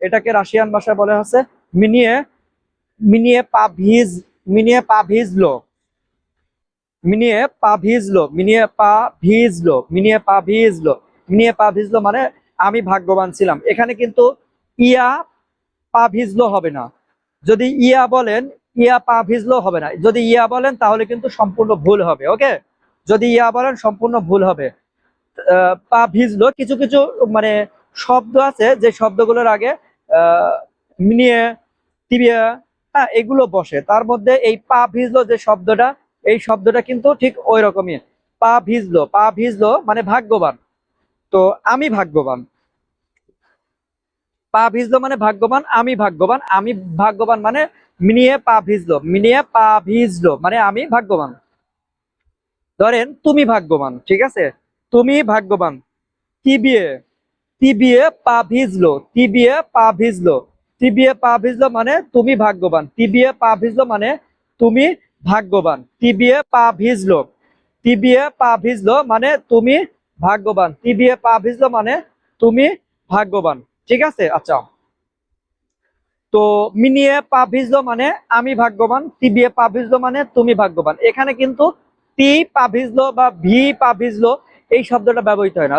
এটাকে রাশিয়ান ভাষায় বলে হচ্ছে মিনিয়ে মিনিয়ে পাভিজ মিনিয়ে পাভিজলো মিনিয়ে পাভিজলো মিনিয়ে পাভিজলো মিনিয়ে পাভিজলো মিনিয়ে পাভিজলো মানে আমি ভাগ্যবান ছিলাম। এখানে কিন্তু ইয়া পা ভিজলো হবে না। যদি ইয়া বলেন ইয়া পা ভিজলো হবে না, যদি ইয়া বলেন তাহলে কিন্তু সম্পূর্ণ ভুল হবে। ওকে, যদি ইয়া বলেন সম্পূর্ণ ভুল হবে। পা ভিজলো কিছু কিছু মানে শব্দ আছে যে শব্দগুলোর আগে মিনিয়ে তিবিয়া, হ্যাঁ, এগুলো বসে। তার মধ্যে এই পা ভিজলো যে শব্দটা, এই শব্দটা কিন্তু ঠিক ওই রকমই। পা ভিজলো, পা ভিজলো মানে ভাগ্যবান। তো আমি ভাগ্যবান, পা ভিজলো মানে ভাগ্যবান, আমি ভাগ্যবান, আমি ভাগ্যবান মানে মিনিয়ে পা ভিজলো, মিনিয়ে পা ভিজলো মানে আমি ভাগ্যবান। ধরেন তুমি ভাগ্যবান, ঠিক আছে, তুমি ভাগ্যবান। তিবিয়ে তিবিয়ে পা ভিজলো, তিবিয়ে পা ভিজলো, তিবিয়ে পা ভিজলো মানে তুমি ভাগ্যবান, তিবিয়ে পা ভিজলো মানে তুমি ভাগ্যবান, তিবিয়ে পা ভিজলো, তিবিয়ে পা ভিজলো মানে তুমি ভাগ্যবান, তিবিয়ে পা ভিজলো মানে তুমি ভাগ্যবান। ঠিক আছে, আচ্ছা। তো মিনিয়ে পা ভিজলো মানে আমি ভাগ্যবান, তিবিয়ে পা ভিজলো মানে তুমি ভাগ্যবান। এখানে কিন্তু তি পা ভিজলো বা ভি পা ভিজলো এই শব্দটা ব্যবহৃত হয় না।